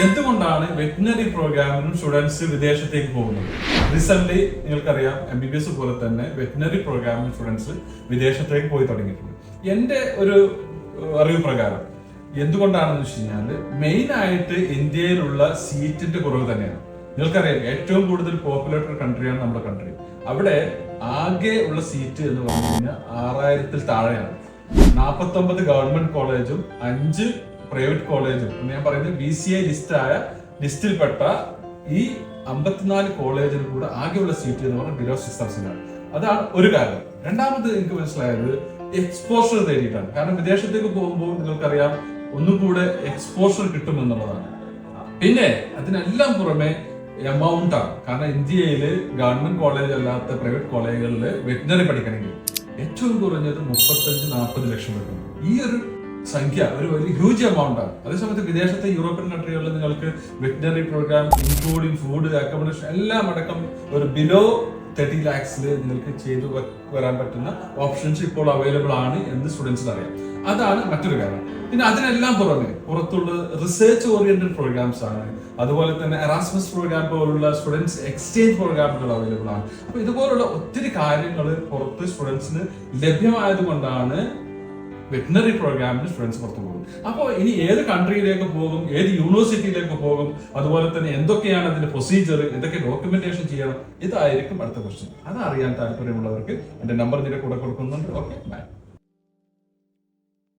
എന്തുകൊണ്ടാണ് veterinary പ്രോഗ്രാമിനും students വിദേശത്തേക്ക് പോകുന്നത്? റീസെന്റ് നിങ്ങൾക്കറിയാം MBBS പോലെ തന്നെ വെറ്റിനറി പ്രോഗ്രാമിനും സ്റ്റുഡൻസ് വിദേശത്തേക്ക് പോയി തുടങ്ങിയിട്ടുണ്ട്. എന്റെ ഒരു അറിവ് പ്രകാരം എന്തുകൊണ്ടാണെന്ന് വെച്ച് കഴിഞ്ഞാൽ മെയിൻ ആയിട്ട് ഇന്ത്യയിലുള്ള സീറ്റിന്റെ കുറവ് തന്നെയാണ്. നിങ്ങൾക്കറിയാം ഏറ്റവും കൂടുതൽ പോപ്പുലേറ്റഡ് കൺട്രിയാണ് നമ്മുടെ കൺട്രി. അവിടെ ആകെ ഉള്ള സീറ്റ് എന്ന് പറഞ്ഞു കഴിഞ്ഞാൽ 6000-ൽ താഴെയാണ്. 49 ഗവൺമെന്റ് കോളേജും 5 പ്രൈവറ്റ് കോളേജും ഞാൻ പറയുന്നത് BCI ലിസ്റ്റിൽപ്പെട്ട ഈ 54 കോളേജിൽ കൂടെ ആകെയുള്ള സീറ്റ് എന്ന് പറഞ്ഞാൽ ബിലോ 6000 ആണ്. അതാണ് ഒരു കാര്യം. രണ്ടാമത് എനിക്ക് മനസ്സിലായത് എക്സ്പോഷർ തേടിയിട്ടാണ്. കാരണം വിദേശത്തേക്ക് പോകുമ്പോൾ നിങ്ങൾക്കറിയാം ഒന്നും കൂടെ എക്സ്പോഷർ കിട്ടുമെന്നുള്ളതാണ്. പിന്നെ അതിനെല്ലാം പുറമെ എമൗണ്ട് ആണ്. കാരണം ഇന്ത്യയില് ഗവൺമെന്റ് കോളേജ് അല്ലാത്ത പ്രൈവറ്റ് കോളേജുകളിൽ വെറ്റിനറി പഠിക്കണമെങ്കിൽ ഏറ്റവും കുറഞ്ഞത് 35-40 ലക്ഷം വരും. ഈ ഒരു സംഖ്യ ഒരു വലിയ ഹ്യൂജ് എമൗണ്ട് ആണ്. അതേസമയത്ത് വിദേശത്തെ യൂറോപ്യൻ കൺട്രികളിൽ നിങ്ങൾക്ക് veterinary program including food, accommodation എല്ലാം അടക്കം ഒരു ബിലോ 30 lakhs നിങ്ങൾക്ക് ചെയ്തു വരാൻ പറ്റുന്ന ഓപ്ഷൻസ് ഇപ്പോൾ അവൈലബിൾ ആണ് എന്ന് സ്റ്റുഡൻസിന് അറിയാം. അതാണ് മറ്റൊരു കാര്യം. പിന്നെ അതിനെല്ലാം പുറമെ പുറത്തുള്ള റിസർച്ച് ഓറിയന്റഡ് പ്രോഗ്രാംസ് ആണ്. അതുപോലെ തന്നെ എറാസ്മസ് പ്രോഗ്രാം പോലുള്ള സ്റ്റുഡൻസ് എക്സ്ചേഞ്ച് പ്രോഗ്രാമുകൾ അവൈലബിൾ ആണ്. അപ്പൊ ഇതുപോലുള്ള ഒത്തിരി കാര്യങ്ങൾ പുറത്ത് സ്റ്റുഡൻസിന് ലഭ്യമായത് കൊണ്ടാണ് വെറ്റിനറി പ്രോഗ്രാമിന് സ്റ്റുഡൻസ് പുറത്തു പോകും. അപ്പോൾ ഇനി ഏത് കൺട്രിയിലേക്ക് പോകും, ഏത് യൂണിവേഴ്സിറ്റിയിലേക്ക് പോകും, അതുപോലെ തന്നെ എന്തൊക്കെയാണ് അതിന്റെ പ്രൊസീജിയർ, എന്തൊക്കെ ഡോക്യുമെന്റേഷൻ ചെയ്യണം, ഇതായിരിക്കും അടുത്ത ക്വസ്റ്റ്യൻ. അതറിയാൻ താല്പര്യമുള്ളവർക്ക് എന്റെ നമ്പർ ഇതിന്റെ കൂടെ കൊടുക്കുന്നുണ്ട്. Okay, by.